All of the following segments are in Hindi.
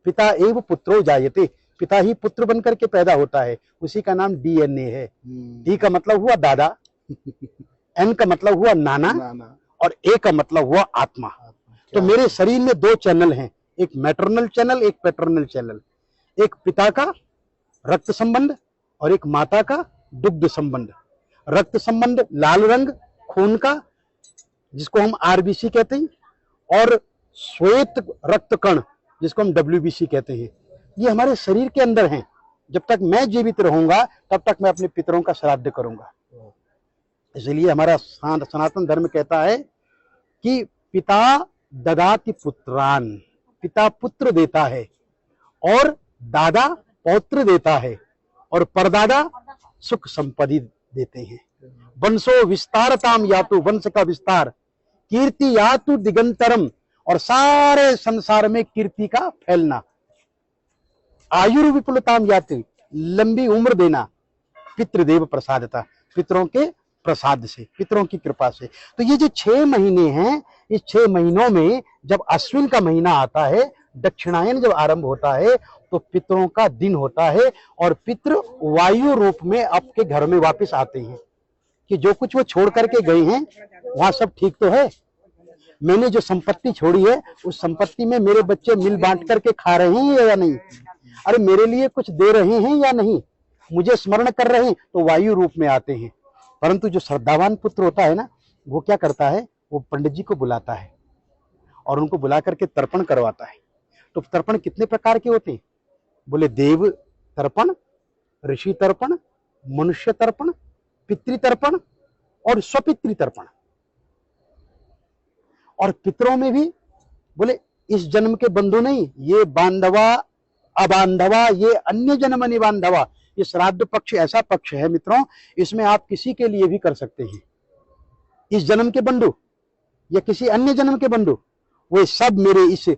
पिता एव पुत्रो जायते, पिता ही पुत्र बनकर के पैदा होता है, उसी का नाम डीएनए है। डी का मतलब हुआ दादा, एन का मतलब हुआ नाना, और ए का मतलब हुआ आत्मा। तो मेरे शरीर में दो चैनल हैं, एक मैटरनल चैनल, एक पैटर्नल चैनल। एक पिता का रक्त संबंध और एक माता का दुग्ध संबंध। रक्त संबंध लाल रंग खून का, जिसको हम आरबीसी कहते हैं, और श्वेत रक्त कण, जिसको हम डब्ल्यूबीसी कहते हैं, ये हमारे शरीर के अंदर हैं। जब तक मैं जीवित रहूंगा तब तक मैं अपने पितरों का श्राद्ध करूंगा। इसलिए हमारा सनातन धर्म कहता है कि पिता ददाति पुत्रान, पिता पुत्र देता है और दादा पौत्र देता है और परदादा सुख संपत्ति देते हैं। वंशो विस्तारताम यातु, वंश का विस्तार, कीर्ति यातु दिगंतरम, और सारे संसार में कीर्ति का फैलना, आयुर विपुलताम यातु, लंबी उम्र देना, पितृदेव प्रसादता, पितरों के प्रसाद से, पितरों की कृपा से। तो ये जो 6 महीने हैं, इस 6 महीनों में जब अश्विन का महीना आता है, दक्षिणायन जब आरंभ होता है, तो पितरों का दिन होता है और पितृ वायु रूप में आपके घर में वापस आते हैं कि जो कुछ वो छोड़ करके गए हैं वहां सब ठीक तो है। मैंने जो संपत्ति छोड़ी है उस संपत्ति में मेरे बच्चे मिल बांट करके खा रहे हैं या नहीं, अरे मेरे लिए कुछ दे रहे हैं या नहीं, मुझे स्मरण कर रहे हैं, तो वायु रूप में आते हैं। परंतु जो श्रद्धावान पुत्र होता है ना, वो क्या करता है, वो पंडित जी को बुलाता है और उनको बुला करके तर्पण करवाता है। तो तर्पण कितने प्रकार के होते हैं? बोले देव तर्पण, ऋषि तर्पण, मनुष्य तर्पण, पितृ तर्पण और स्वपितृ तर्पण। और पितरों में भी बोले इस जन्म के बंधु नहीं, ये बांधवा अबांधवा, ये अन्य जन्म निबांधवा। ये श्राद्ध पक्ष ऐसा पक्ष है मित्रों, इसमें आप किसी के लिए भी कर सकते हैं। इस जन्म के बंधु या किसी अन्य जन्म के बंधु, वे सब मेरे इस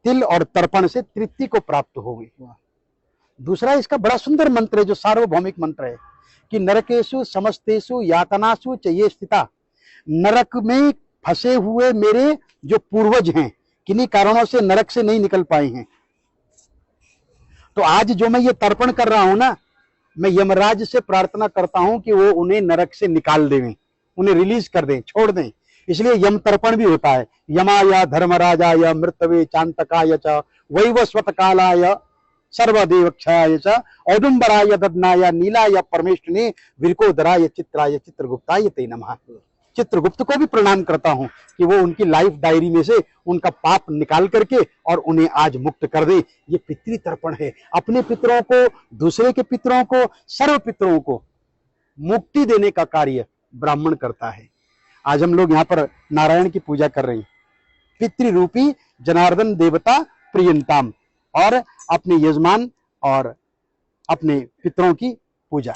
तिल और तर्पण से तृप्ति को प्राप्त हो गई। दूसरा इसका बड़ा सुंदर मंत्र है जो सार्वभौमिक मंत्र है कि नरकेशु समस्तेषु यातनासु च ये स्थिता, नरक में फंसे हुए मेरे जो पूर्वज हैं, किन्हीं कारणों से नरक से नहीं निकल पाए हैं, तो आज जो मैं ये तर्पण कर रहा हूं ना, मैं यमराज से प्रार्थना करता हूं कि वो उन्हें नरक से निकाल दें, उन्हें रिलीज कर दें, छोड़ दें। इसलिए यम तर्पण भी होता है। यमाय धर्मराजाय मृतवे चांतकाय च वैवस्वत कालाय सर्वदेवक्षाय च औदुंबराय ददनाय नीलाय परमेष्ठिने विरकोदराय चित्राय चित्रगुप्ताय ते नमः। चित्रगुप्त को भी प्रणाम करता हूं कि वो उनकी लाइफ डायरी में से उनका पाप निकाल करके और उन्हें आज मुक्त कर दे। ये पितृ तर्पण है। अपने पितरों को, दूसरे के पितरों को, सर्व पितरों को मुक्ति देने का कार्य ब्राह्मण करता है। आज हम लोग यहाँ पर नारायण की पूजा कर रहे हैं, पितृरूपी जनार्दन देवता प्रियंताम, और अपने यजमान और अपने पितरों की पूजा।